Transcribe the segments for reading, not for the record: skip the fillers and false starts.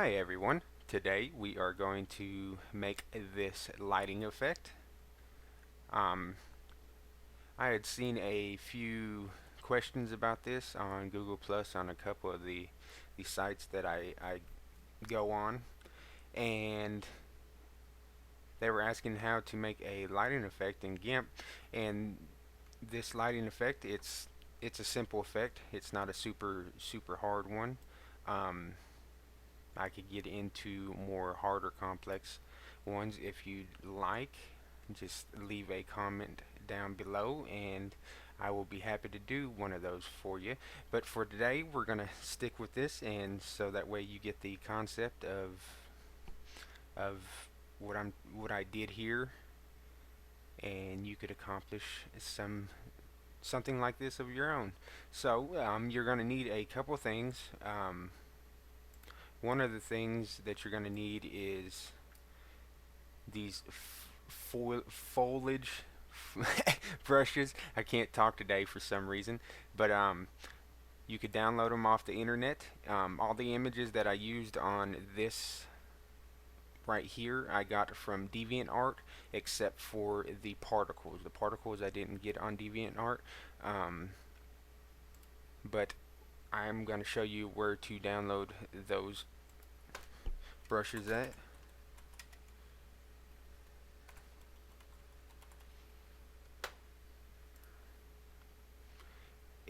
Hi everyone. Today we are going to make this lighting effect. Um, I had seen a few questions about this on Google Plus on a couple of the sites that I go on, and they were asking how to make a lighting effect in Gimp. And this lighting effect, it's a simple effect. It's not a super hard one. Um, I could get into more harder complex ones if you'd like. Just leave a comment down below and I will be happy to do one of those for you. But for today we're gonna stick with this, and so that way you get the concept of what I did here, and you could accomplish something like this of your own. So you're gonna need a couple things. One of the things that you're going to need is these foliage brushes. I can't talk today for some reason, but you could download them off the internet. All the images that I used on this right here I got from deviantart, except for the particles. The particles I didn't get on deviantart, but I'm going to show you where to download those brushes at.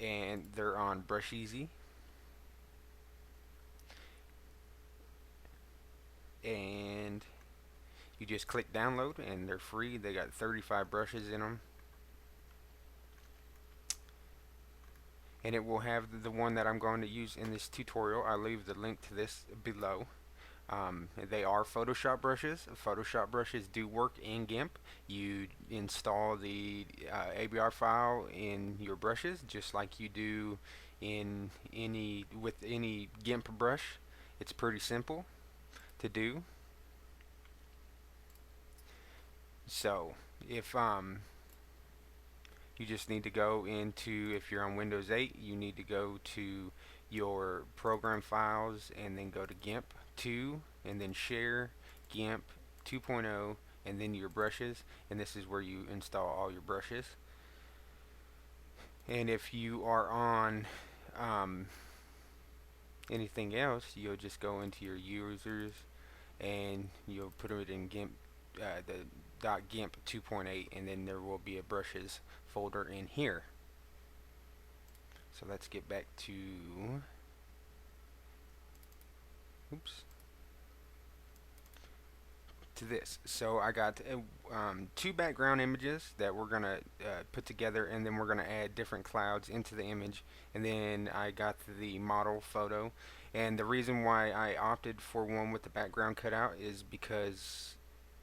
And they're on Brush Easy, and you just click download and they're free. They got 35 brushes in them, and it will have the one that I'm going to use in this tutorial. I'll leave the link to this below. They are Photoshop brushes. Photoshop brushes do work in Gimp. You install the ABR file in your brushes just like you do in any Gimp brush. It's pretty simple to do. So if you just need to go into, if you're on Windows 8, you need to go to your program files and then go to GIMP 2 and then share GIMP 2.0 and then your brushes, and this is where you install all your brushes. And if you are on anything else, you'll just go into your users and you'll put it in GIMP, the .gimp 2.8, and then there will be a brushes folder in here. So let's get back to this. So I got two background images that we're gonna put together, and then we're gonna add different clouds into the image, and then I got the model photo. And the reason why I opted for one with the background cut out is because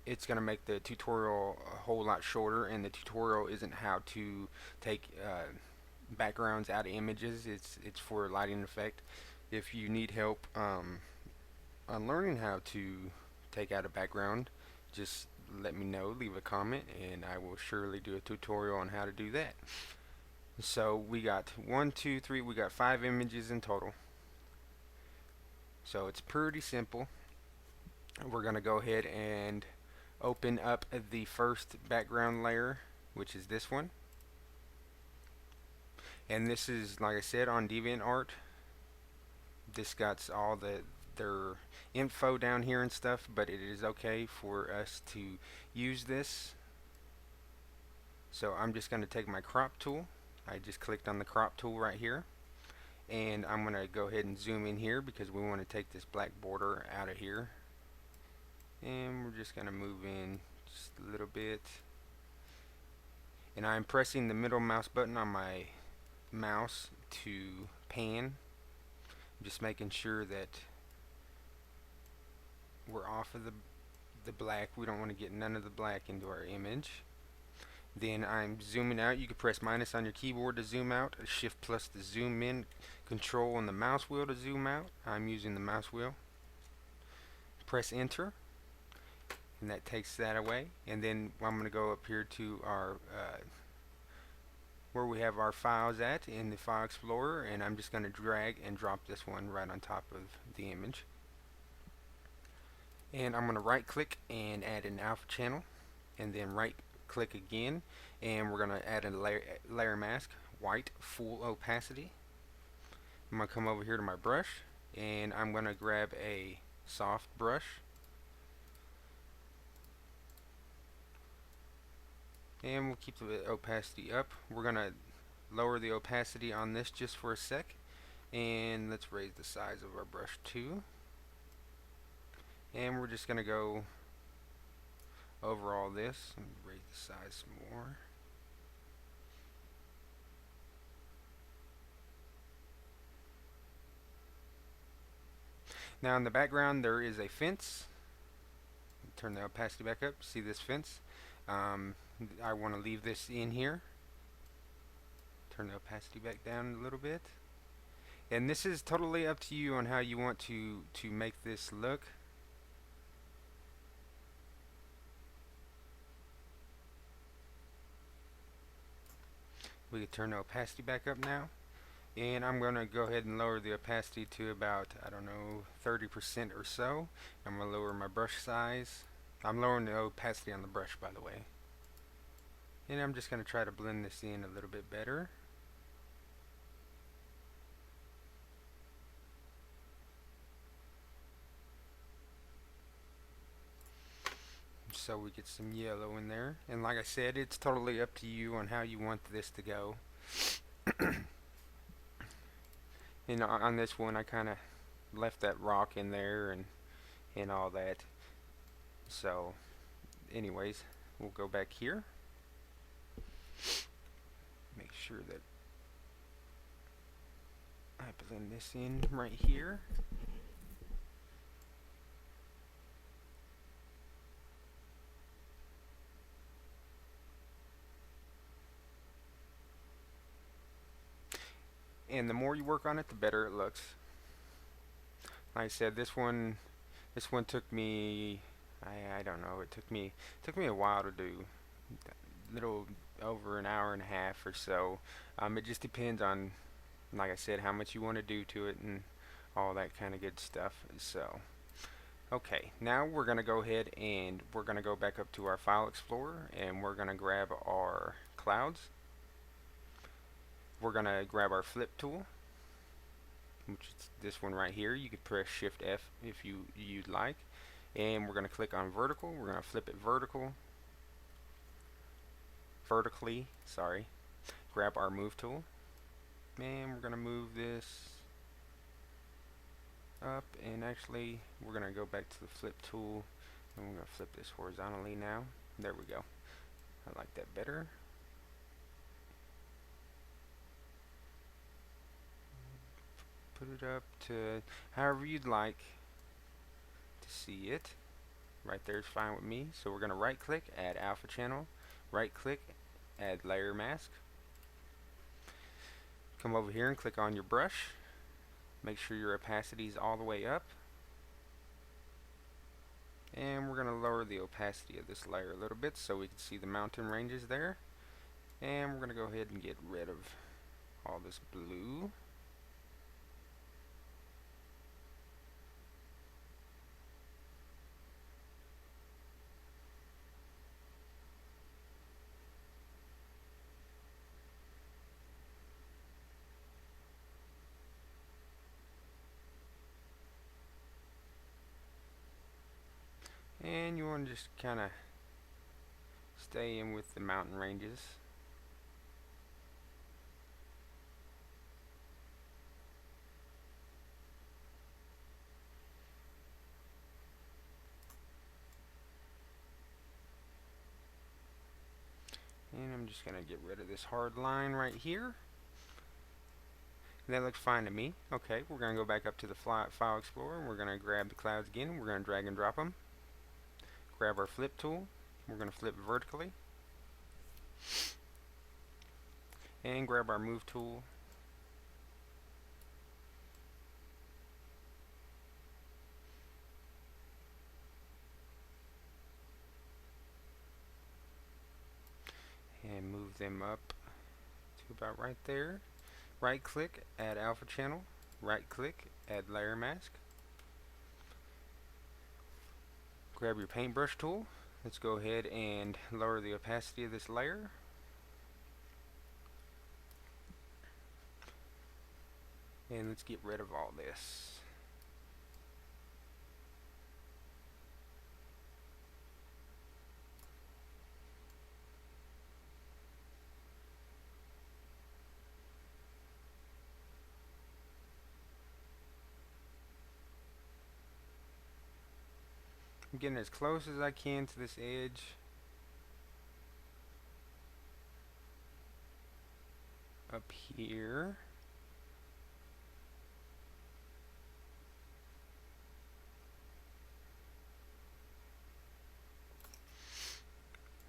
it's going to make the tutorial a whole lot shorter, and the tutorial isn't how to take backgrounds out of images. It's for a lighting effect. If you need help on learning how to take out a background, just let me know, leave a comment, and I will surely do a tutorial on how to do that. So we got we got 5 images in total. So it's pretty simple. We're going to go ahead and open up the first background layer, which is this one. And this is, like I said, on DeviantArt. This got all their info down here and stuff, but it is okay for us to use this. So I'm just going to take my crop tool. I just clicked on the crop tool right here, and I'm going to go ahead and zoom in here because we want to take this black border out of here, and we're just going to move in just a little bit, and I'm pressing the middle mouse button on my mouse to pan. I'm just making sure that we're off of the black. We don't want to get none of the black into our image. Then I'm zooming out. You can press minus on your keyboard to zoom out, shift plus to zoom in, control on the mouse wheel to zoom out. I'm using the mouse wheel. Press enter, and that takes that away. And then I'm going to go up here to our where we have our files at in the File Explorer, and I'm just going to drag and drop this one right on top of the image. And I'm going to right click and add an alpha channel, and then right click again, and we're going to add a layer mask, white, full opacity. I'm going to come over here to my brush, and I'm going to grab a soft brush, and we'll keep the opacity up. We're going to lower the opacity on this just for a sec, and let's raise the size of our brush too. And we're just going to go over all this and raise the size some more. Now in the background there is a fence. Turn the opacity back up. See this fence? I want to leave this in here. Turn the opacity back down a little bit. And this is totally up to you on how you want to make this look. We can turn the opacity back up now. And I'm going to go ahead and lower the opacity to about, I don't know, 30% or so. I'm going to lower my brush size. I'm lowering the opacity on the brush, by the way. And I'm just going to try to blend this in a little bit better. So we get some yellow in there. And like I said, it's totally up to you on how you want this to go. And on this one I kind of left that rock in there and all that. So anyways, we'll go back here. Make sure that I blend this in right here. And the more you work on it, the better it looks. Like I said, this one took me, I don't know, it took me a while to do, a little over an hour and a half or so. It just depends on, like I said, how much you want to do to it and all that kind of good stuff. So okay, now we're going to go ahead and we're going to go back up to our File Explorer, and we're going to grab our clouds. We're going to grab our flip tool, which is this one right here. You could press Shift F if you'd like, and we're going to click on vertical. We're going to flip it vertically, sorry. Grab our move tool, and we're going to move this up, and actually we're going to go back to the flip tool, and we're going to flip this horizontally now. There we go. I like that better. Put it up to however you'd like to see it. Right there is fine with me. So we're going to right click, add alpha channel, right click, add layer mask. Come over here and click on your brush. Make sure your opacity is all the way up. And we're going to lower the opacity of this layer a little bit so we can see the mountain ranges there. And we're going to go ahead and get rid of all this blue. And you want to just kind of stay in with the mountain ranges. And I'm just going to get rid of this hard line right here. That looks fine to me. Okay, we're going to go back up to the File Explorer. We're going to grab the clouds again. We're going to drag and drop them. Grab our flip tool. We're going to flip vertically. And grab our move tool. And move them up to about right there. Right click, add alpha channel. Right click, add layer mask. grab your paintbrush tool. Let's go ahead and lower the opacity of this layer. And let's get rid of all this. I'm getting as close as I can to this edge. Up here.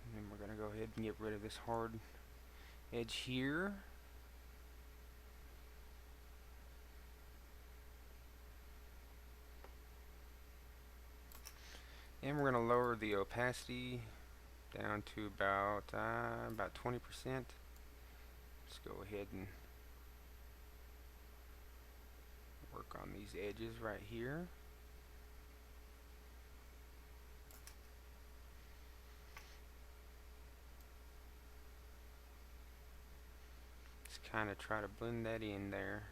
And then we're going to go ahead and get rid of this hard edge here. And we're going to lower the opacity down to about 20%. Let's go ahead and work on these edges right here. Just kind of try to blend that in there.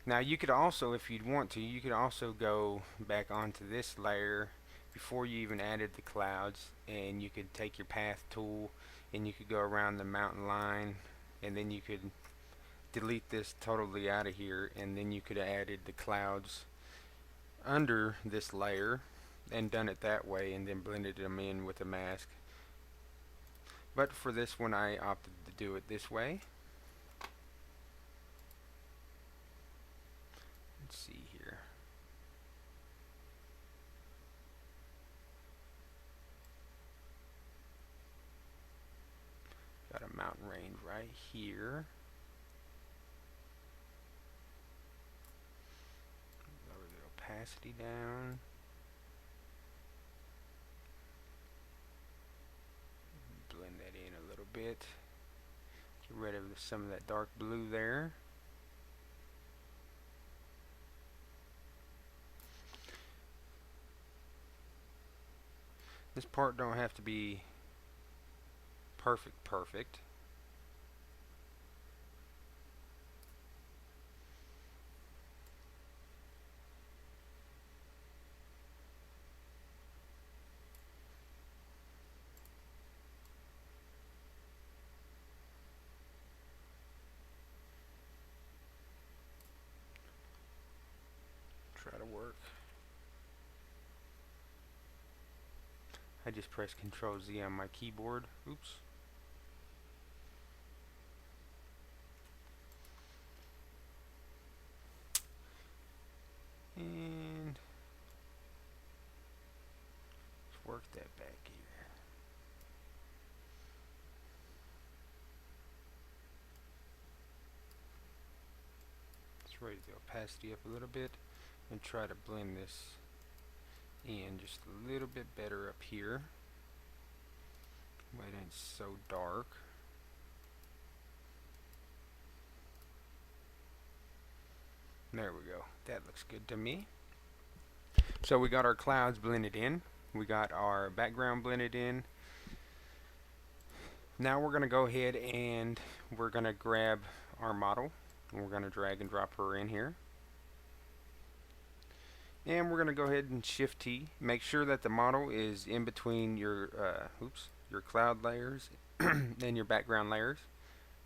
Now you could also, if you'd want to, you could also go back onto this layer before you even added the clouds, and you could take your path tool and you could go around the mountain line, and then you could delete this totally out of here, and then you could have added the clouds under this layer and done it that way, and then blended them in with a mask. But for this one I opted to do it this way. Let's see here. Got a mountain range right here. Lower the opacity down. Blend that in a little bit. Get rid of some of that dark blue there. This part don't have to be perfect. Try to work. I just pressed Control Z on my keyboard. Oops. And let's work that back here. Let's raise the opacity up a little bit and try to blend this in just a little bit better up here. It ain't so dark. There we go. That looks good to me. So we got our clouds blended in. We got our background blended in. Now we're going to go ahead and we're going to grab our model. And we're going to drag and drop her in here. And we're going to go ahead and Shift T. Make sure that the model is in between your cloud layers and your background layers,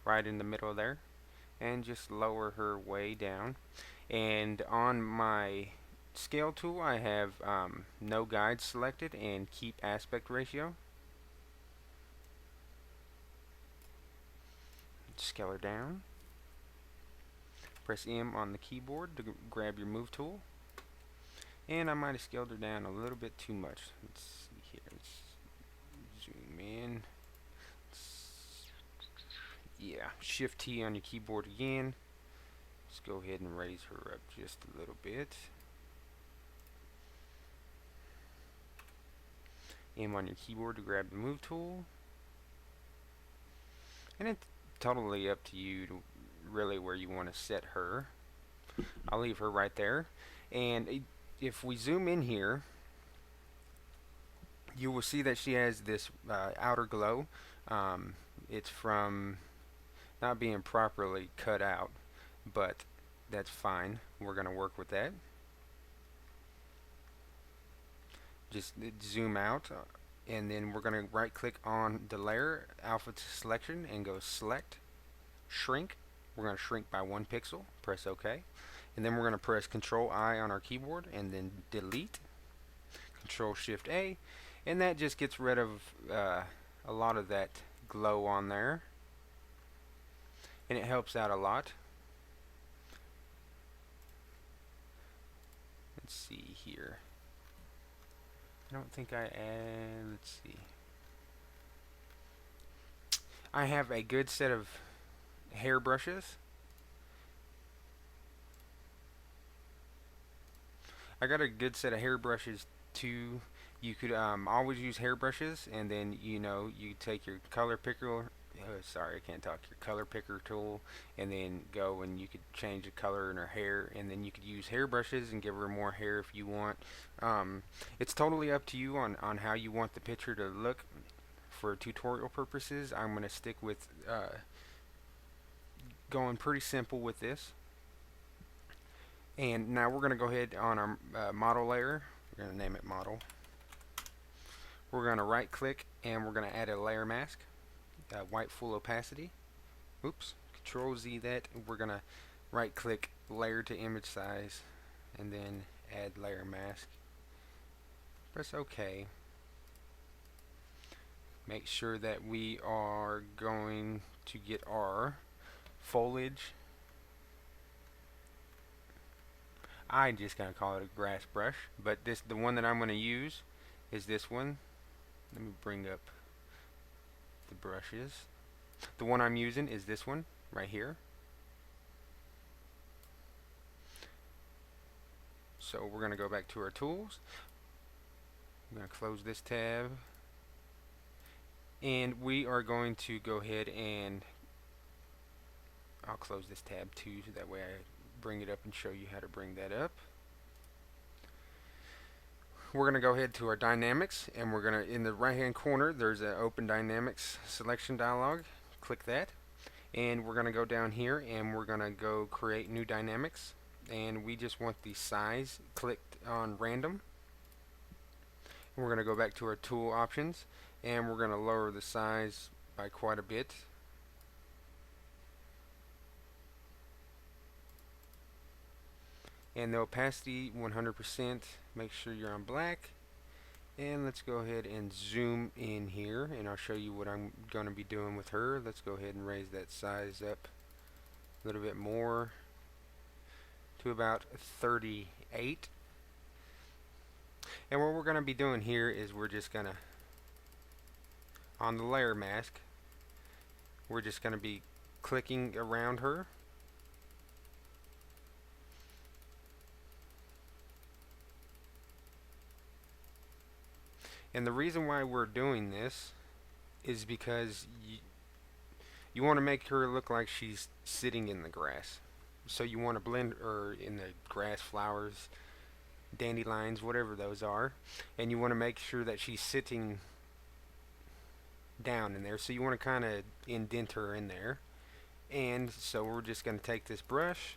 right in the middle there. And just lower her way down. And on my scale tool I have no guide selected and keep aspect ratio. Scale her down. Press M on the keyboard to grab your move tool. And I might have scaled her down a little bit too much. Let's see here. Let's zoom in. Yeah, Shift T on your keyboard again. Let's go ahead and raise her up just a little bit. M on your keyboard to grab the move tool. And it's totally up to you to really where you want to set her. I'll leave her right there. And if we zoom in here, you will see that she has this outer glow. It's from not being properly cut out, but that's fine. We're going to work with that. Just zoom out, and then we're going to right click on the layer, alpha to selection, and go select, shrink. We're going to shrink by 1 pixel, press OK. And then we're going to press Control I on our keyboard and then delete, Control Shift A, and that just gets rid of a lot of that glow on there, and it helps out a lot. Let's see here. I don't think I add, let's see. I have a good set of hair brushes. I got a good set of hair brushes too. You could always use hair brushes, and then you take your color picker. Sorry, I can't talk. Your color picker tool, and then go and you could change the color in her hair, and then you could use hair brushes and give her more hair if you want. It's totally up to you on how you want the picture to look. For tutorial purposes, I'm going to stick with going pretty simple with this. And now we're going to go ahead on our model layer. We're going to name it model. We're going to right click and we're going to add a layer mask, white full opacity. Oops, Control Z that. We're going to right click layer to image size and then add layer mask. Press OK. Make sure that we are going to get our foliage. I'm just going to call it a grass brush, but the one that I'm going to use is this one. Let me bring up the brushes. The one I'm using is this one right here. So we're going to go back to our tools. I'm going to close this tab, and we are going to go ahead and I'll close this tab too, so that way I bring it up and show you how to bring that up. We're going to go ahead to our dynamics, and we're going to, in the right hand corner there's an open dynamics selection dialog. Click that, and we're going to go down here and we're going to go create new dynamics, and we just want the size. Clicked on random, and we're going to go back to our tool options, and we're going to lower the size by quite a bit. And the opacity 100%. Make sure you're on black, and let's go ahead and zoom in here, and I'll show you what I'm going to be doing with her. Let's go ahead and raise that size up a little bit more to about 38. And what we're going to be doing here is we're just going to, on the layer mask, we're just going to be clicking around her. And the reason why we're doing this is because you want to make her look like she's sitting in the grass. So you want to blend her in the grass, flowers, dandelions, whatever those are, and you want to make sure that she's sitting down in there. So you want to kind of indent her in there. And so we're just going to take this brush,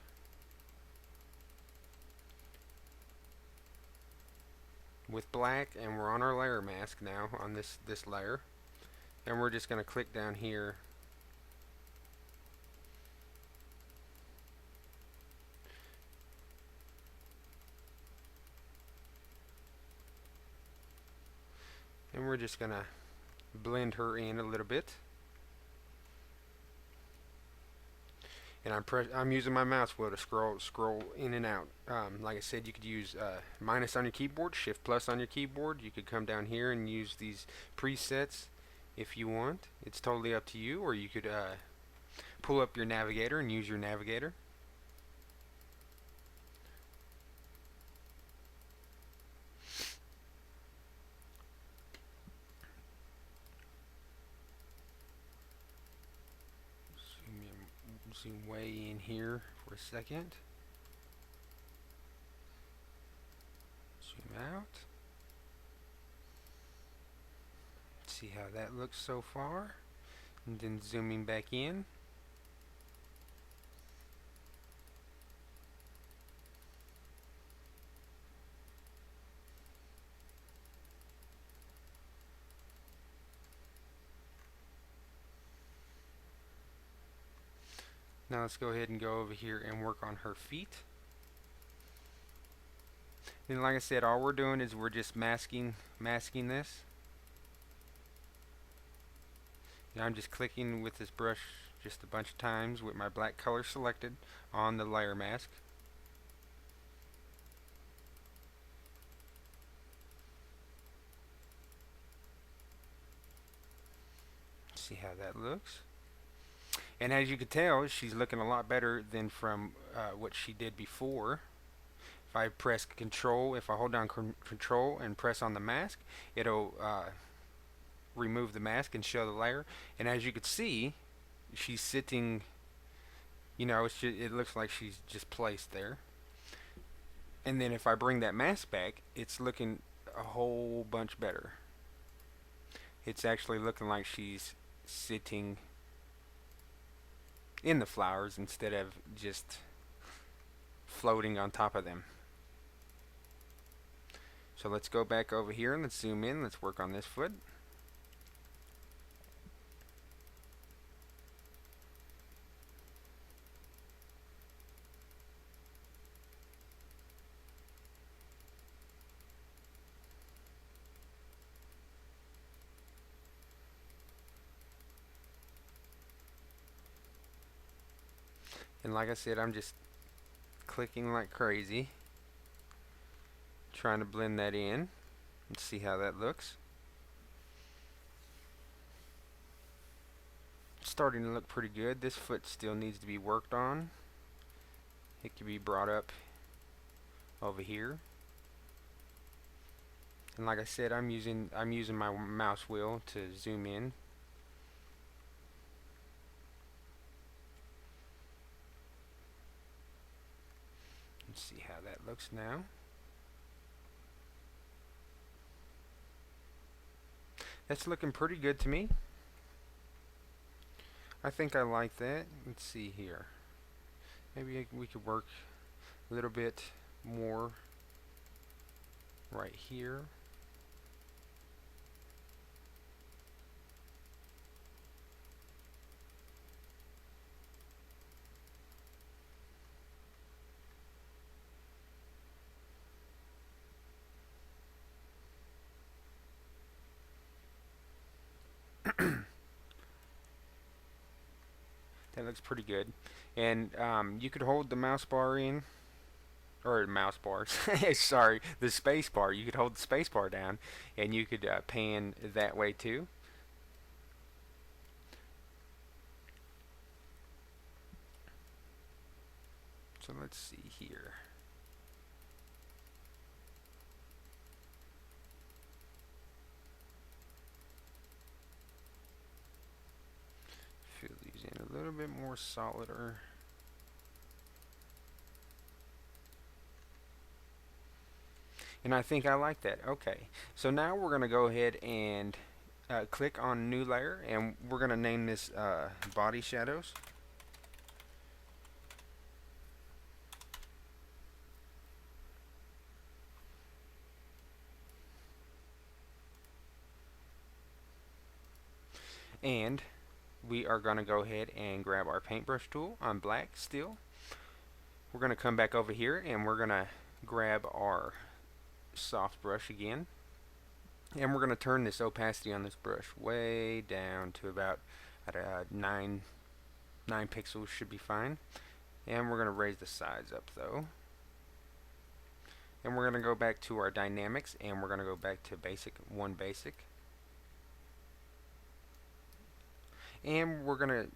with black, and we're on our layer mask now on this layer, and we're just going to click down here and we're just going to blend her in a little bit. And I'm using my mouse wheel to scroll in and out. Like I said, you could use minus on your keyboard, shift plus on your keyboard. You could come down here and use these presets if you want. It's totally up to you. Or you could pull up your navigator and use your navigator. Zoom way in here for a second. Zoom out. how that looks so far. And then zooming back in. Now let's go ahead and go over here and work on her feet. And like I said, all we're doing is we're just masking this. And I'm just clicking with this brush just a bunch of times with my black color selected on the layer mask. See how that looks. And as you can tell, she's looking a lot better than from what she did before. If I press Control, if I hold down Control and press on the mask, it'll remove the mask and show the layer. And as you can see, she's sitting, you know, it looks like she's just placed there. And then if I bring that mask back, it's looking a whole bunch better. It's actually looking like she's sitting in the flowers instead of just floating on top of them. So let's go back over here and let's zoom in. Let's work on this foot. And like I said, I'm just clicking like crazy, trying to blend that in and see how that looks. It's starting to look pretty good. This foot still needs to be worked on. It can be brought up over here. And like I said, I'm using my mouse wheel to zoom in. Let's see how that looks now. That's looking pretty good to me. I think I like that. Let's see here. Maybe we could work a little bit more right here. That looks pretty good. And you could hold the mouse bar in, or mouse bars, sorry, the space bar. You could hold the space bar down and you could pan that way too. So let's see here. Fill these in a little bit more solider. And I think I like that. Okay, so now we're going to go ahead and click on new layer, and we're going to name this body shadows. And we are going to go ahead and grab our paintbrush tool on black still. We're going to come back over here and we're going to grab our soft brush again, and we're going to turn this opacity on this brush way down to about at 9 pixels should be fine. And we're going to raise the size up though, and we're going to go back to our dynamics and we're going to go back to basic, basic, and we're going to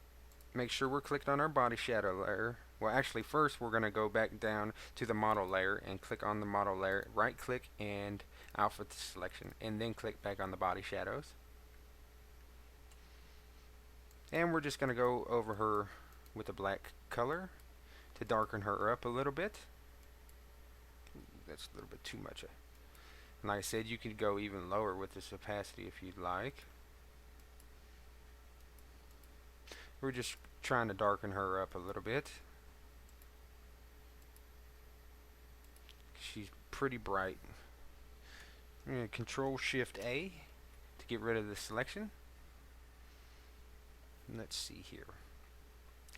make sure we're clicked on our body shadow layer. Well, actually first we're going to go back down to the model layer and click on the model layer, right click and alpha selection, and then click back on the body shadows. And we're just going to go over her with a black color to darken her up a little bit. That's a little bit too much. And like I said, you could go even lower with this opacity if you'd like. We're just trying to darken her up a little bit. She's pretty bright. I'm going to Control Shift A to get rid of the selection. Let's see here.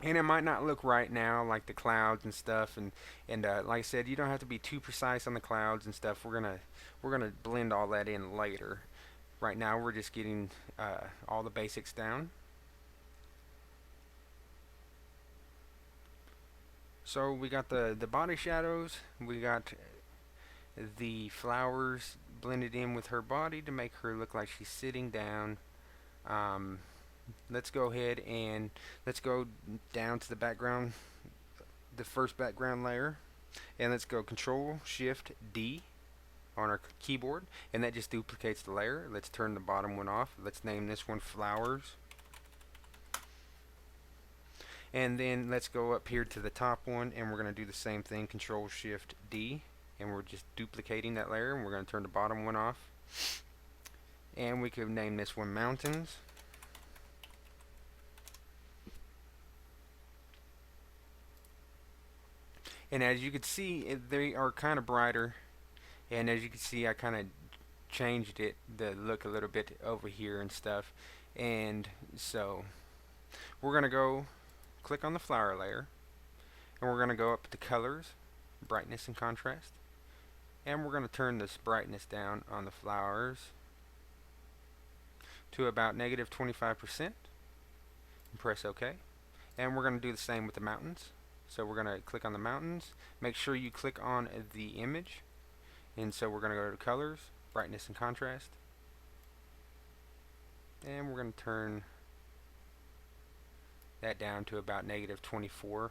And it might not look right now, like the clouds and stuff, and like I said, you don't have to be too precise on the clouds and stuff. We're gonna blend all that in later. Right now, we're just getting all the basics down. So we got the body shadows, we got the flowers blended in with her body to make her look like she's sitting down. Let's go ahead and let's go down to the background, the first background layer, and let's go Control Shift D on our keyboard, and that just duplicates the layer. Let's turn the bottom one off. Let's name this one Flowers. And then let's go up here to the top one, and we're going to do the same thing, Control Shift D, and we're just duplicating that layer, and we're going to turn the bottom one off. And we could name this one Mountains. And as you can see, they are kind of brighter, and as you can see, I kind of changed the look a little bit over here and stuff. And so we're going to go click on the flower layer, and we're going to go up to colors, brightness and contrast, and we're going to turn this brightness down on the flowers to about -25% and press OK. And we're going to do the same with the mountains. So we're going to click on the mountains, make sure you click on the image, and so we're going to go to colors, brightness and contrast, and we're going to turn that down to about -24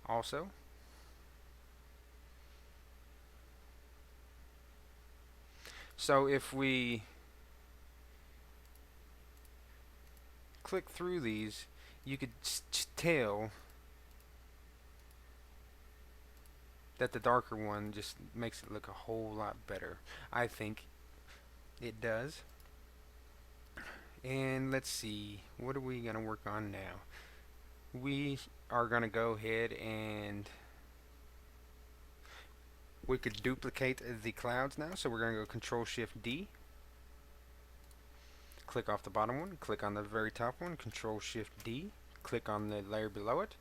also. So if we click through these, you could tell that the darker one just makes it look a whole lot better. I think it does. And let's see, what are we going to work on now? We are going to go ahead and we could duplicate the clouds now. So we're going to go Control Shift D. Click off the bottom one, click on the very top one, Control Shift D, click on the layer below it,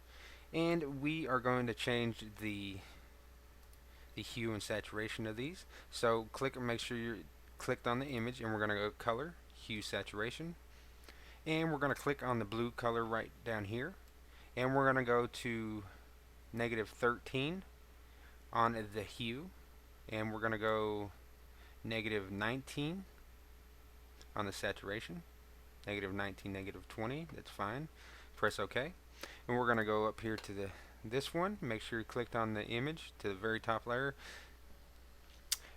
and we are going to change the hue and saturation of these. So click and make sure you're clicked on the image, and we're going to go color, hue, saturation, and we're going to click on the blue color right down here, and we're going to go to -13 on the hue, and we're going to go -19 on the saturation, -19, -20, that's fine. Press OK, and we're going to go up here to this one, make sure you clicked on the image to the very top layer.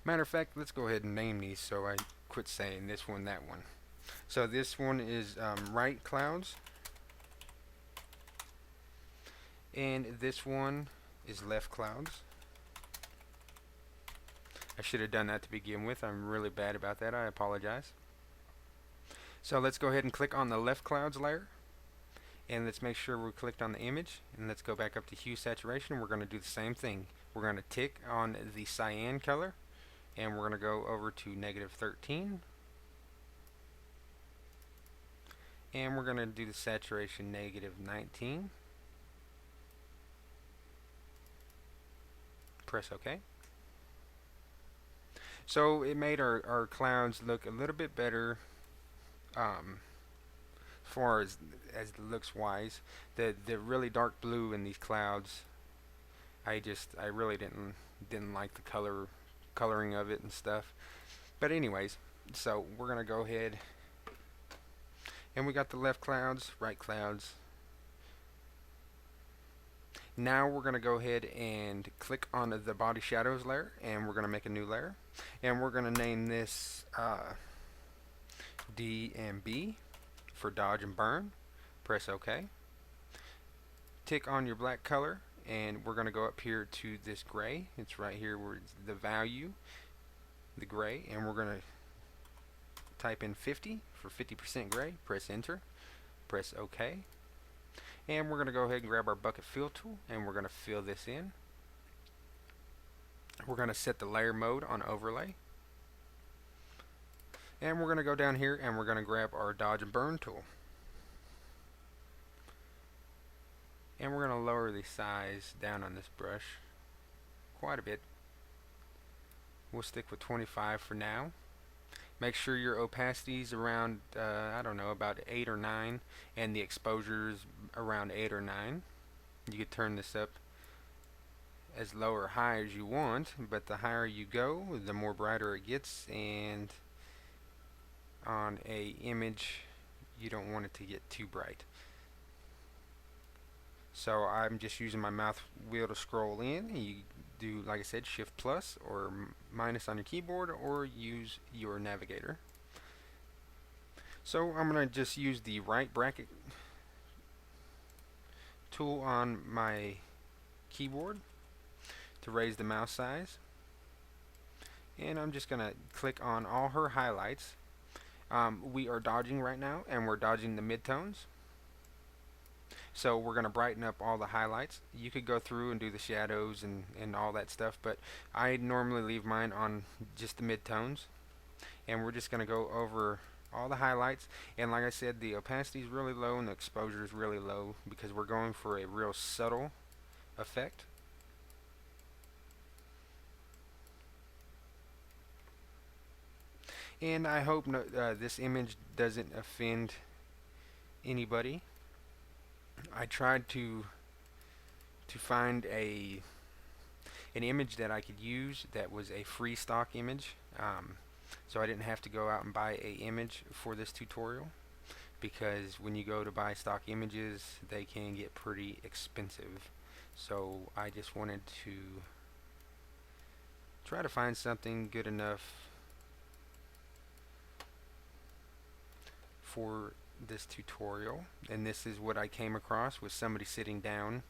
Matter of fact, let's go ahead and name these so I quit saying this one, that one. So this one is right clouds, and this one is left clouds. I should have done that to begin with. I'm really bad about that. I apologize. So let's go ahead and click on the left clouds layer, and let's make sure we're clicked on the image, and let's go back up to hue saturation. We're going to do the same thing. We're going to tick on the cyan color, and we're going to go over to -13, and we're going to do the saturation -19. Press OK. So it made our clouds look a little bit better as far as looks wise. The really dark blue in these clouds, I really didn't like the coloring of it and stuff. But anyways, so we're gonna go ahead, and we got the left clouds, right clouds. Now we're going to go ahead and click on the body shadows layer, and we're going to make a new layer, and we're going to name this D and B for dodge and burn. Press OK. Tick on your black color, and we're going to go up here to this gray. It's right here where it's the value, the gray, and we're going to type in 50 for 50% gray. Press enter. Press OK. And we're going to go ahead and grab our bucket fill tool and we're going to fill this in. We're going to set the layer mode on overlay. And we're going to go down here and we're going to grab our dodge and burn tool. And we're going to lower the size down on this brush quite a bit. We'll stick with 25 for now. Make sure your opacity is around, I don't know, about 8 or 9, and the exposure is around 8 or 9. You could turn this up as low or high as you want, but the higher you go, the more brighter it gets, and on a image, you don't want it to get too bright. So I'm just using my mouse wheel to scroll in. You do, like I said, Shift plus or minus on your keyboard, or use your navigator. So I'm going to just use the right bracket tool on my keyboard to raise the mouse size. And I'm just going to click on all her highlights. We are dodging right now, and we're dodging the midtones. So we're going to brighten up all the highlights. You could go through and do the shadows and all that stuff, but I normally leave mine on just the midtones. And we're just going to go over all the highlights. And like I said, the opacity is really low and the exposure is really low because we're going for a real subtle effect. And I hope this image doesn't offend anybody. I tried to find an image that I could use that was a free stock image, so I didn't have to go out and buy a image for this tutorial, because when you go to buy stock images they can get pretty expensive. So I just wanted to try to find something good enough for this tutorial, and this is what I came across with somebody sitting down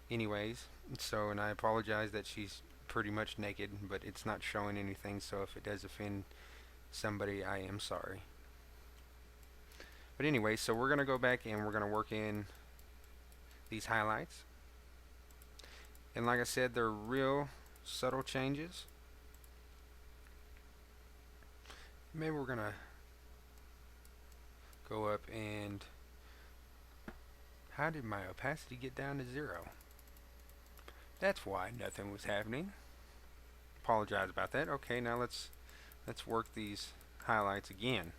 anyways. So, and I apologize that she's pretty much naked, but it's not showing anything, so if it does offend somebody, I am sorry. But anyway, so we're going to go back and we're going to work in these highlights. And like I said, they're real subtle changes. Maybe we're going to go up and how did my opacity get down to 0? That's why nothing was happening. Apologize about that. Okay, now let's work these highlights again.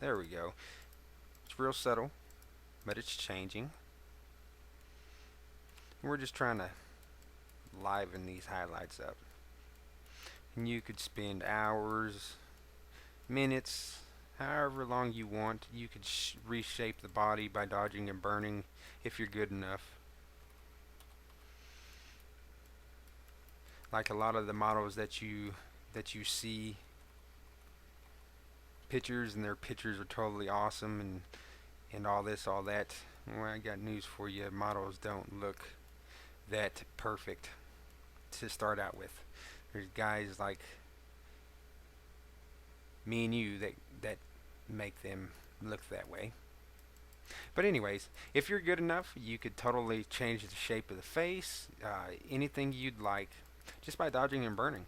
There we go. It's real subtle, but it's changing. And we're just trying to liven these highlights up. And you could spend hours, minutes, however long you want. You could reshape the body by dodging and burning if you're good enough. Like a lot of the models that you see pictures, and their pictures are totally awesome and all this, all that. Well, I got news for you. Models don't look that perfect to start out with. There's guys like me and you that make them look that way. But anyways, if you're good enough, you could totally change the shape of the face, anything you'd like, just by dodging and burning.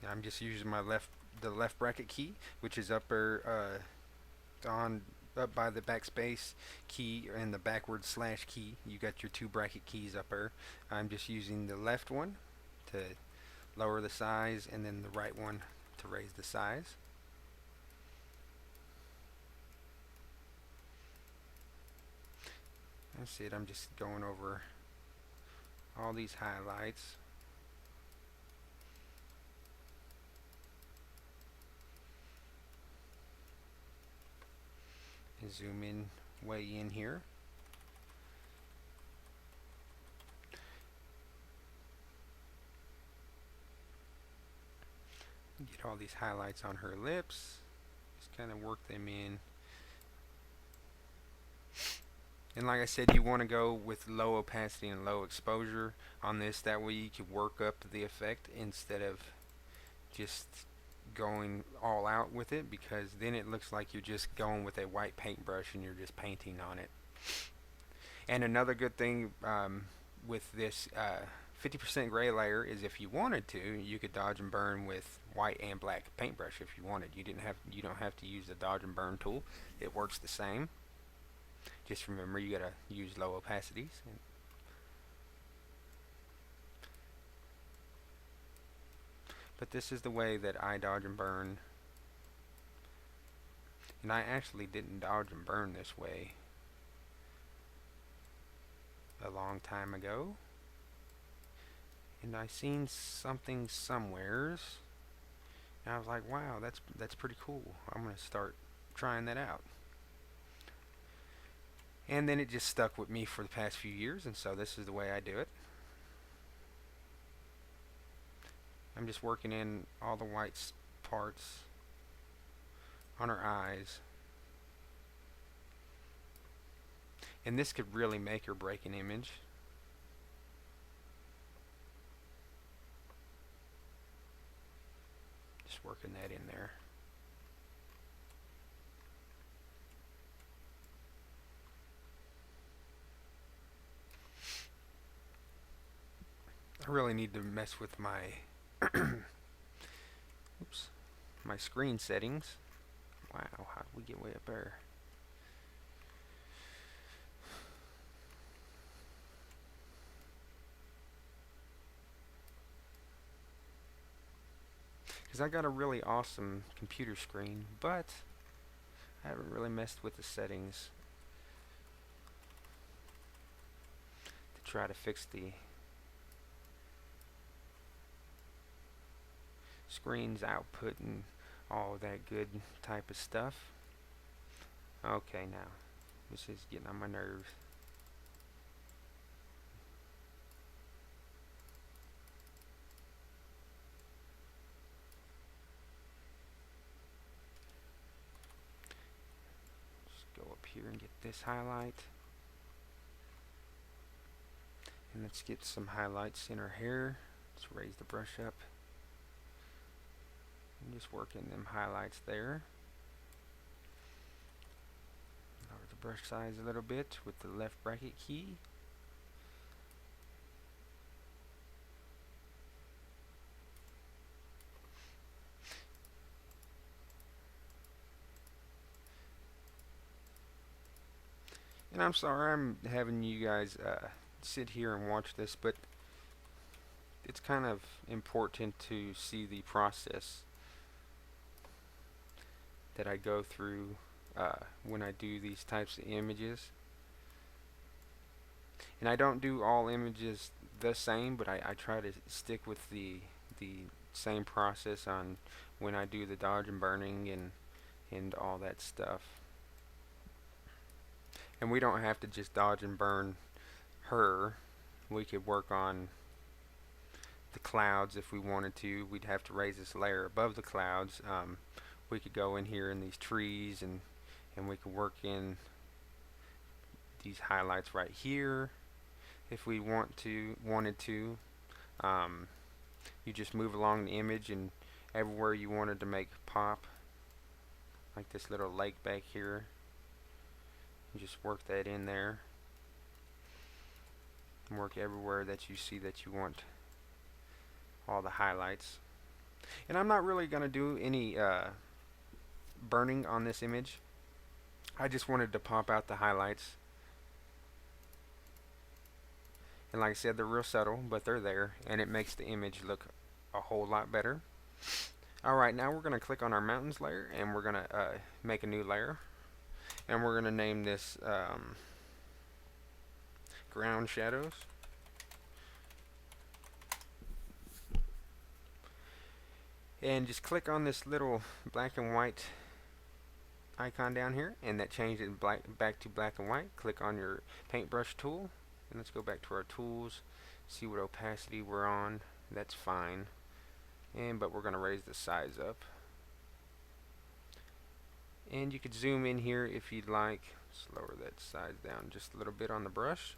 I'm just using the left bracket key, which is up by the backspace key and the backward slash key. You got your two bracket keys up there. I'm just using the left one to lower the size, and then the right one to raise the size. That's it. I'm just going over all these highlights. And zoom in way in here. Get all these highlights on her lips. Just kind of work them in. And like I said, you want to go with low opacity and low exposure on this. That way you can work up the effect instead of just going all out with it, because then it looks like you're just going with a white paintbrush and you're just painting on it. And another good thing with this 50% gray layer is, if you wanted to, you could dodge and burn with white and black paintbrush if you wanted. You don't have to use the dodge and burn tool. It works the same. Just remember, you gotta use low opacities. But this is the way that I dodge and burn. And I actually didn't dodge and burn this way a long time ago. And I seen something somewheres, and I was like, wow, that's pretty cool. I'm gonna start trying that out. And then it just stuck with me for the past few years, and so this is the way I do it. I'm just working in all the white parts on her eyes. And this could really make or break an image. Just working that in there. I really need to mess with my oops, my screen settings. Wow, how did we get way up there? Because I got a really awesome computer screen, but I haven't really messed with the settings to try to fix the screen's output and all that good type of stuff. Okay, now this is getting on my nerves. Just go up here and get this highlight. And let's get some highlights in her hair. Let's raise the brush up. And just working them highlights there. Lower the brush size a little bit with the left bracket key. And I'm sorry I'm having you guys sit here and watch this, but it's kind of important to see the process that I go through when I do these types of images. And I don't do all images the same, but I try to stick with the same process on when I do the dodge and burning and all that stuff. And we don't have to just dodge and burn her. We could work on the clouds if we wanted to. We'd have to raise this layer above the clouds. We could go in here in these trees and we could work in these highlights right here if we wanted to. You just move along the image, and everywhere you wanted to make pop, like this little lake back here, you just work that in there. And work everywhere that you see that you want all the highlights. And I'm not really going to do any burning on this image. I just wanted to pop out the highlights. And like I said, they're real subtle, but they're there, and it makes the image look a whole lot better. Alright, now we're going to click on our mountains layer, and we're going to make a new layer. And we're going to name this ground shadows. And just click on this little black and white icon down here, and that changes it back to black and white. Click on your paintbrush tool, and let's go back to our tools, see what opacity we're on. That's fine. But we're going to raise the size up. And you could zoom in here if you'd like. Just lower that size down just a little bit on the brush.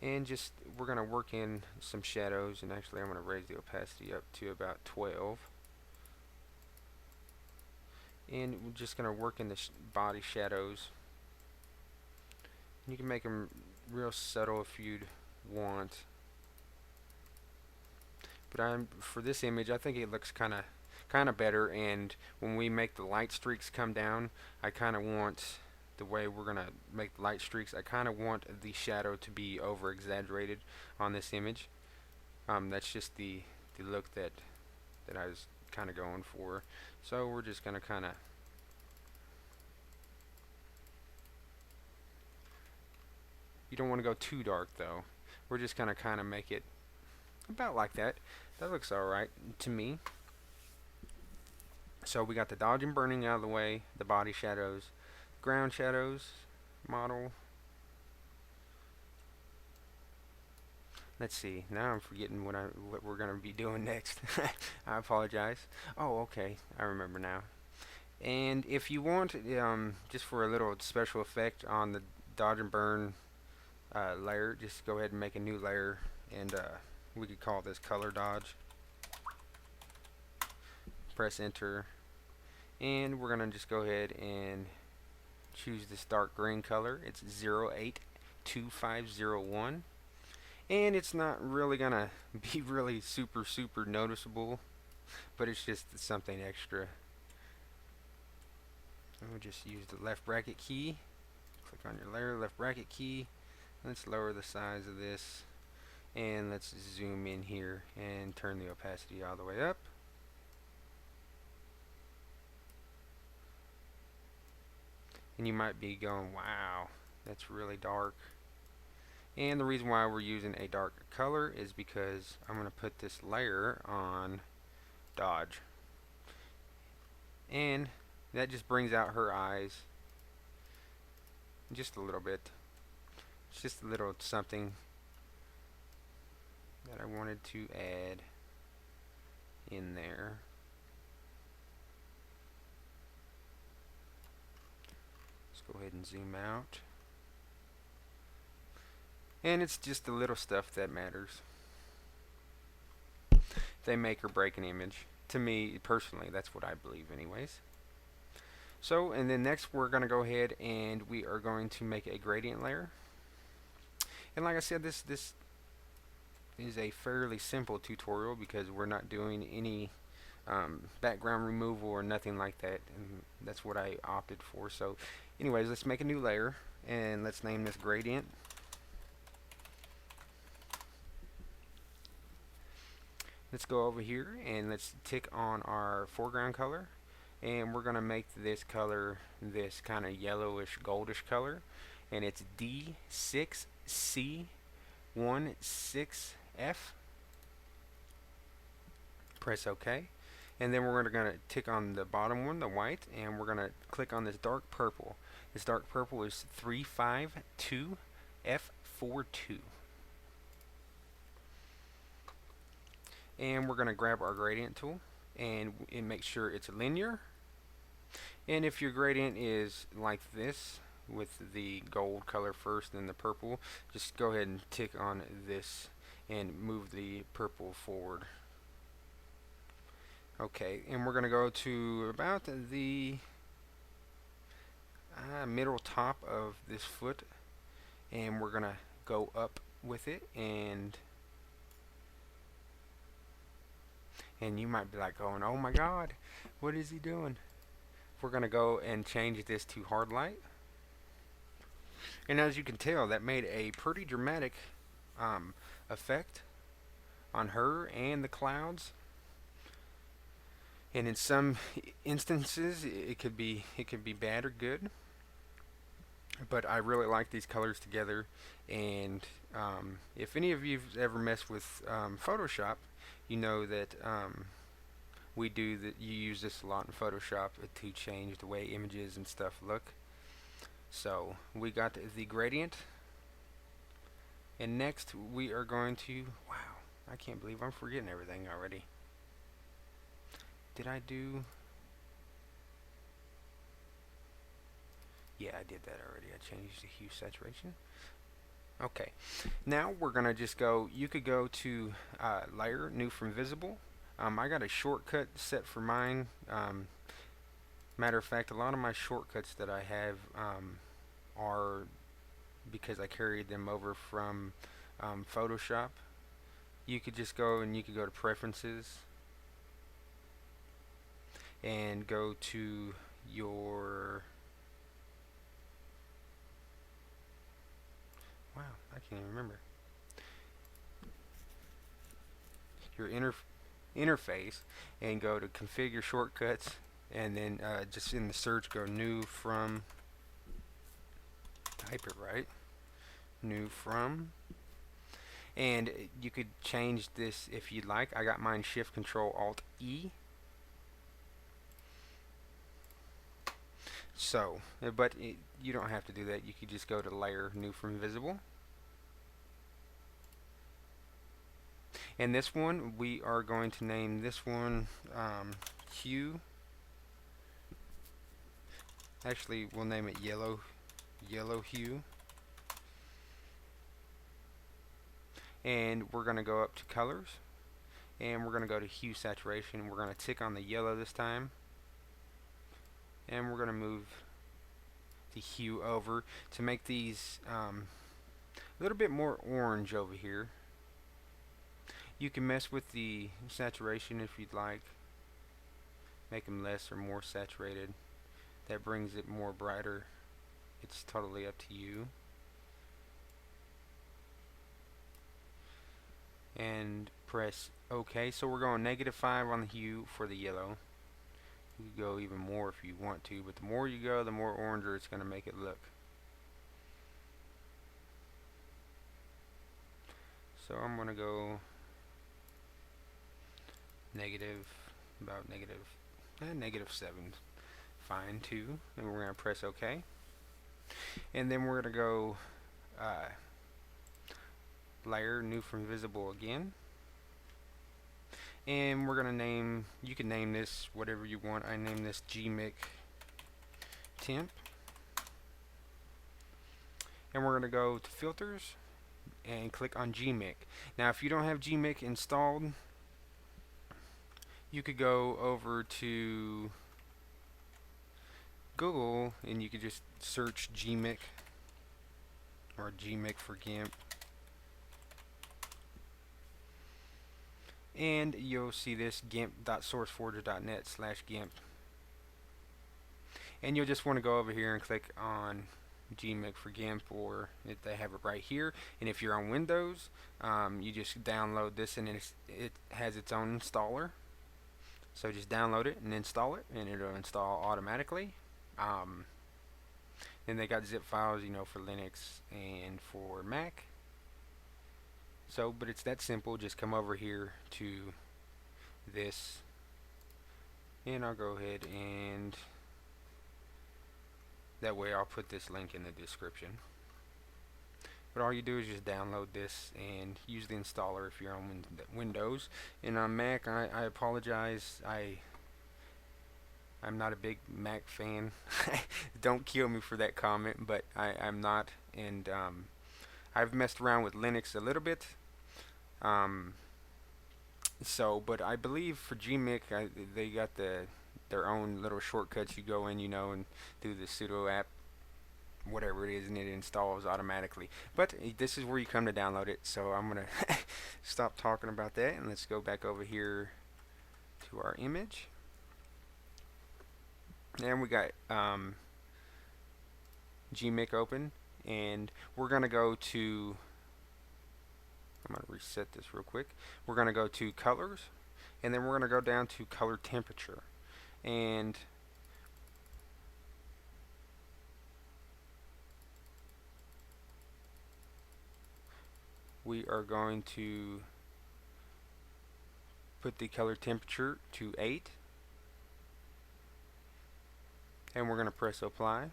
and just we're going to work in some shadows, and actually I'm going to raise the opacity up to about 12, and we're just going to work in the body shadows. You can make them real subtle if you'd want, but for this image I think it looks kind of better. And when we make the light streaks come down, I kind of want the way we're gonna make the light streaks, I kind of want the shadow to be over exaggerated on this image. That's just the look that I was kind of going for. So we're just gonna kind of, you don't want to go too dark though. We're just gonna kind of make it about like that. That looks alright to me. So we got the dodge and burning out of the way, the body shadows, ground shadows, model. Let's see. Now I'm forgetting what we're gonna be doing next. I apologize. Oh, okay. I remember now. And if you want, just for a little special effect on the dodge and burn layer, just go ahead and make a new layer, and we could call this color dodge. Press enter, and we're gonna just go ahead and choose this dark green color. It's 082501, and it's not really gonna be really super noticeable, but it's just something extra. And we'll just use the left bracket key. Click on your layer, left bracket key. Let's lower the size of this, and let's zoom in here and turn the opacity all the way up. And you might be going, wow, that's really dark. And the reason why we're using a dark color is because I'm going to put this layer on dodge, and that just brings out her eyes just a little bit. It's just a little something that I wanted to add in there. Let's go ahead and zoom out. And it's just the little stuff that matters. They make or break an image. To me, personally, that's what I believe anyways. So, and then next we're going to go ahead and we are going to make a gradient layer. And like I said, this is a fairly simple tutorial because we're not doing any background removal or nothing like that, and that's what I opted for. So anyways, let's make a new layer, and let's name this gradient. Let's go over here and let's tick on our foreground color, and we're going to make this color this kind of yellowish goldish color, and it's D6C16F. Press OK, and then we're going to tick on the bottom one, the white, and we're going to click on this dark purple. This dark purple is 352F42. And we're going to grab our gradient tool and make sure it's linear. And if your gradient is like this with the gold color first and the purple, just go ahead and tick on this and move the purple forward. Okay, and we're going to go to about the middle top of this foot, and we're going to go up with it, and you might be like going, oh my god, what is he doing? We're going to go and change this to hard light, and as you can tell, that made a pretty dramatic effect on her and the clouds. And in some instances it could be bad or good, but I really like these colors together. And if any of you've ever messed with Photoshop, you know that you use this a lot in Photoshop to change the way images and stuff look. So we got the gradient, and next we are going to, wow, I can't believe I'm forgetting everything already. Did I do? Yeah, I did that already. I changed the hue saturation. Okay, now we're gonna just go, you could go to layer, new from visible. I got a shortcut set for mine. Matter of fact, a lot of my shortcuts that I have are because I carried them over from Photoshop. You could just go and you could go to preferences and go to your, wow, I can't even remember, your interface, and go to configure shortcuts, and then just in the search go new from, type it right, new from, and you could change this if you'd like. I got mine shift control alt E. So, but you don't have to do that. You could just go to layer, new from visible. And this one, we are going to name this one hue. Actually, we'll name it yellow hue. And we're going to go up to colors, and we're going to go to Huesaturation. We're going to tick on the yellow this time, and we're going to move the hue over to make these a little bit more orange over here. You can mess with the saturation if you'd like, make them less or more saturated. That brings it more brighter. It's totally up to you. And press OK. So we're going -5 on the hue for the yellow. You can go even more if you want to, but the more you go, the more oranger it's going to make it look. So I'm going to go about -7, fine too, and we're going to press OK. And then we're going to go layer, new from visible again, and we're going to name, you can name this whatever you want. I name this Gimp temp, and we're going to go to filters and click on Gimp. Now if you don't have Gimp installed, you could go over to Google and you could just search Gimp or Gimp for Gimp, and you'll see this gimp.sourceforge.net/gimp, and you'll just want to go over here and click on Gimp for Gimp, or if they have it right here. And if you're on Windows, you just download this, and it has its own installer. So just download it and install it, and it'll install automatically. Then they got zip files, you know, for Linux and for Mac. So, but it's that simple. Just come over here to this, and I'll go ahead and that way I'll put this link in the description. But all you do is just download this and use the installer if you're on Windows. And on Mac, I apologize. I'm not a big Mac fan. Don't kill me for that comment, but I'm not. And I've messed around with Linux a little bit. But I believe for Gmix, they got their own little shortcuts. You go in, you know, and do the sudo app, whatever it is, and it installs automatically. But this is where you come to download it. So I'm gonna stop talking about that, and let's go back over here to our image. And we got Gmix open, and we're gonna go to, I'm going to reset this real quick. We're going to go to colors, and then we're going to go down to color temperature, and we are going to put the color temperature to 8, and we're going to press apply.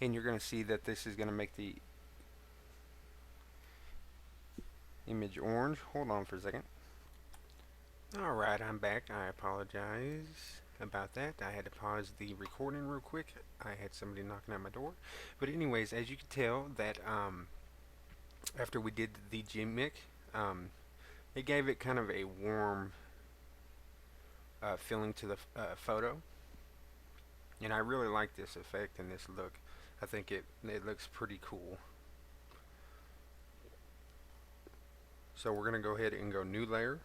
And you're going to see that this is going to make the image orange. Hold on for a second. Alright, I'm back. I apologize. about that. I had to pause the recording real quick. I had somebody knocking at my door. But anyways, as you can tell that after we did the Gimp, it gave it kind of a warm feeling to the photo. And I really like this effect and this look. I think it looks pretty cool. So we're going to go ahead and go new layer.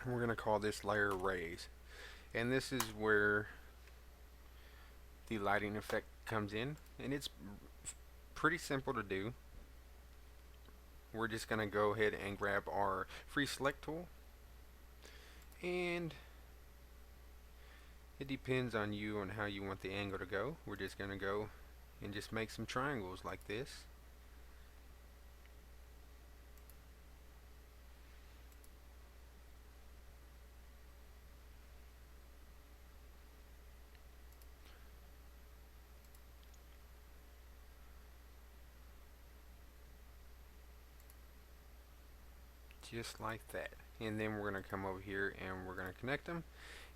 And we're going to call this layer rays. And this is where the lighting effect comes in. And it's pretty simple to do. We're just going to go ahead and grab our free select tool. And it depends on you on how you want the angle to go. We're just going to go and just make some triangles like this. Just like that. And then we're going to come over here and we're going to connect them.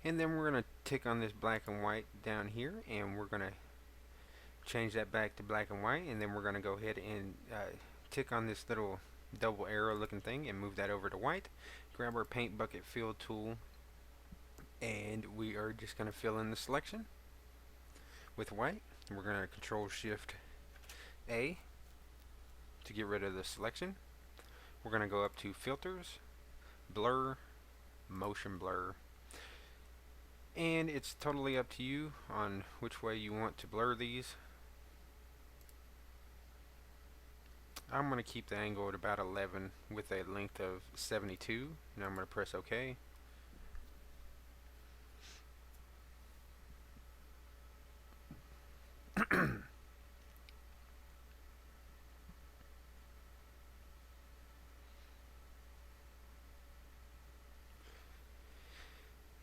And then we're going to tick on this black and white down here, and we're going to change that back to black and white. And then we're going to go ahead and tick on this little double arrow looking thing and move that over to white. Grab our paint bucket fill tool, and we are just going to fill in the selection with white. We're going to Control Shift A to get rid of the selection. We're going to go up to Filters, Blur, Motion Blur. And it's totally up to you on which way you want to blur these. I'm going to keep the angle at about 11 with a length of 72. Now I'm going to press OK.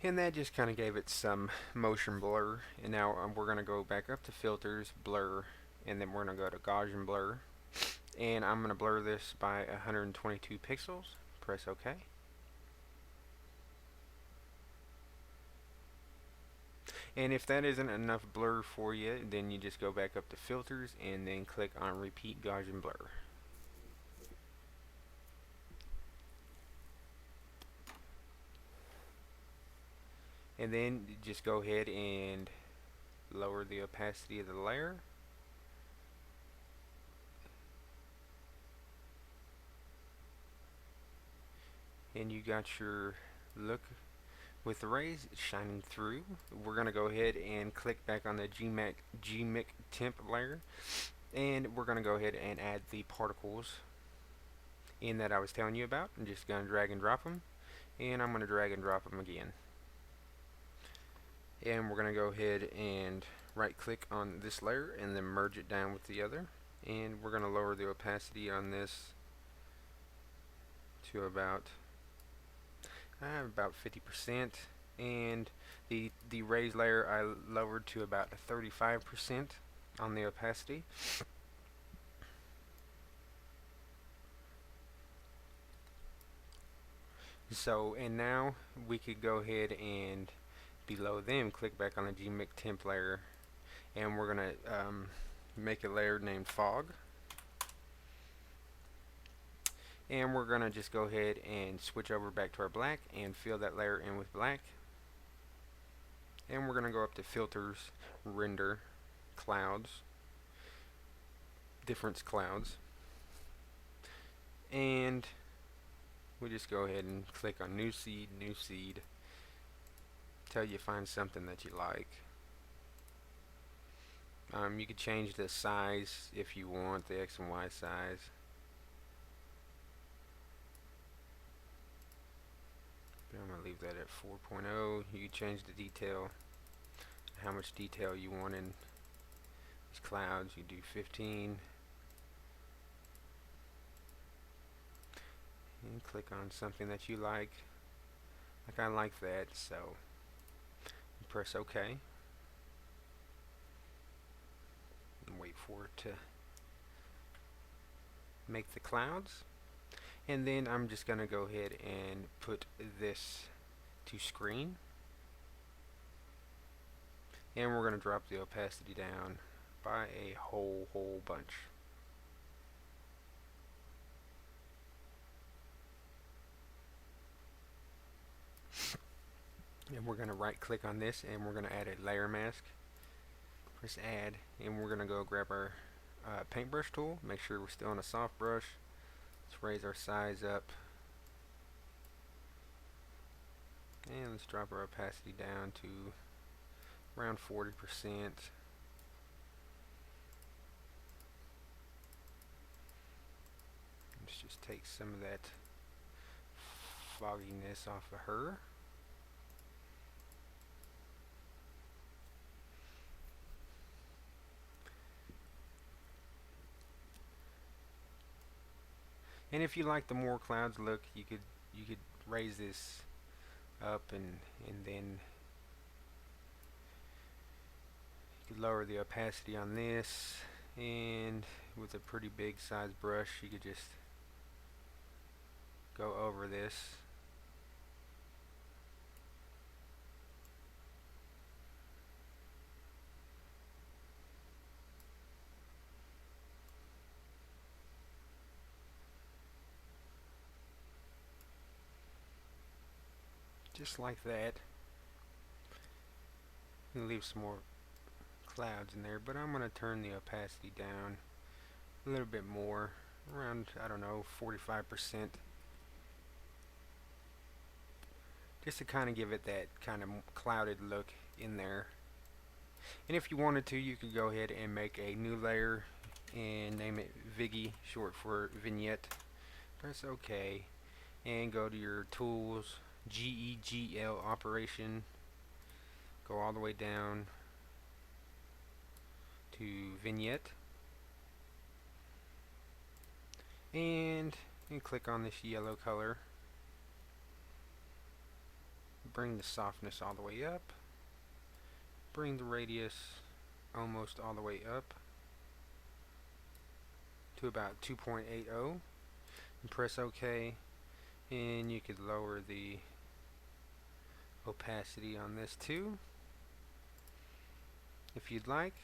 And that just kind of gave it some motion blur. And now we're going to go back up to Filters, Blur, and then we're going to go to Gaussian Blur. And I'm going to blur this by 122 pixels. Press OK. And if that isn't enough blur for you, then you just go back up to Filters and then click on Repeat Gaussian Blur. And then just go ahead and lower the opacity of the layer. And you got your look with the rays shining through. We're going to go ahead and click back on the Gimp temp layer. And we're going to go ahead and add the particles in that I was telling you about. I'm just going to drag and drop them. And I'm going to drag and drop them again. And we're going to go ahead and right click on this layer and then merge it down with the other. And we're going to lower the opacity on this to about 50%. And the raise layer I lowered to about 35% on the opacity. So, and now we could go ahead and below them click back on the Gimp temp layer, and we're going to make a layer named Fog. And we're going to just go ahead and switch over back to our black and fill that layer in with black. And we're going to go up to Filters, Render, Clouds, Difference Clouds. And we just go ahead and click on New Seed, till you find something that you like. You could change the size if you want, the X and Y size. But I'm going to leave that at 4.0. You can change the detail, how much detail you want in these clouds. You do 15. And click on something that you like. Like I like that, so press OK. And wait for it to make the clouds. And then I'm just going to go ahead and put this to screen. and we're going to drop the opacity down by a whole bunch. And we're going to right click on this and we're going to add a layer mask. Press add, and we're going to go grab our paintbrush tool. Make sure we're still on a soft brush. Let's raise our size up. And let's drop our opacity down to around 40%. Let's just take some of that fogginess off of her. And if you like the more clouds look, you could raise this up and then you could lower the opacity on this, and with a pretty big size brush you could just go over this. Just like that. And leave some more clouds in there, but I'm going to turn the opacity down a little bit more, around, I don't know, 45%, just to kind of give it that kind of clouded look in there. And if you wanted to, you could go ahead and make a new layer and name it Viggy, short for vignette. Press OK and go to your tools, GEGL operation, go all the way down to vignette, and click on this yellow color. Bring the softness all the way up, bring the radius almost all the way up to about 2.80, and press OK, and you could lower the opacity on this too if you'd like.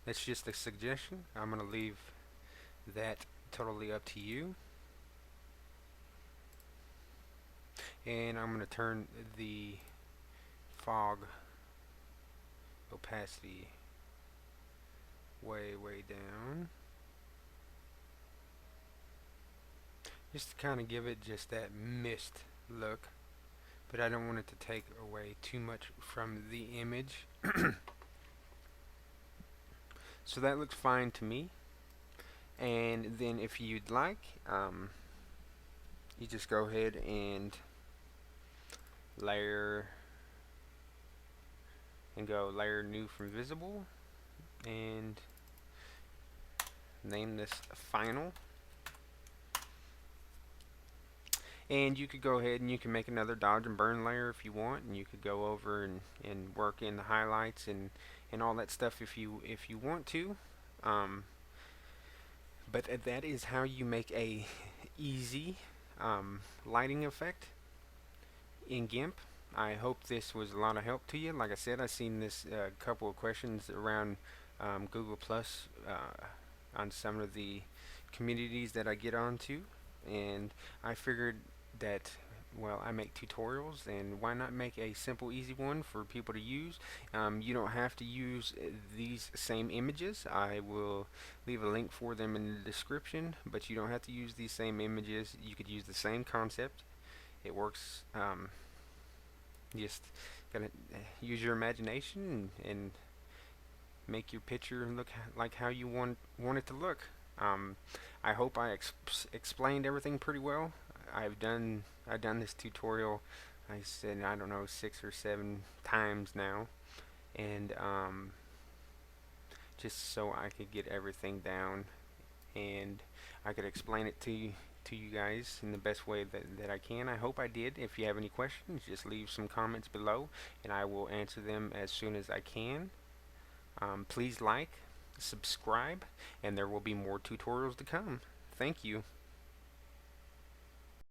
That's just a suggestion. I'm going to leave that totally up to you. And I'm going to turn the fog opacity way down, just to kind of give it just that mist look, but I don't want it to take away too much from the image. So that looks fine to me. And then if you'd like, you just go ahead and layer and go layer new from visible and name this final. And you could go ahead and you can make another dodge and burn layer if you want, and you could go over and work in the highlights and all that stuff if you want to. But that is how you make a easy lighting effect in Gimp. I hope this was a lot of help to you. Like I said, I've seen this couple of questions around Google Plus on some of the communities that I get onto, and I figured that, well, I make tutorials, and why not make a simple, easy one for people to use. You don't have to use these same images. I will leave a link for them in the description, but you don't have to use these same images. You could use the same concept. It works. Just gotta use your imagination and make your picture look like how you want it to look. I hope I explained everything pretty well. I've done this tutorial, I said, I don't know, 6 or 7 times now, and just so I could get everything down and I could explain it to you guys in the best way that I can. I hope I did. If you have any questions, just leave some comments below and I will answer them as soon as I can. Please like, subscribe, and there will be more tutorials to come. Thank you.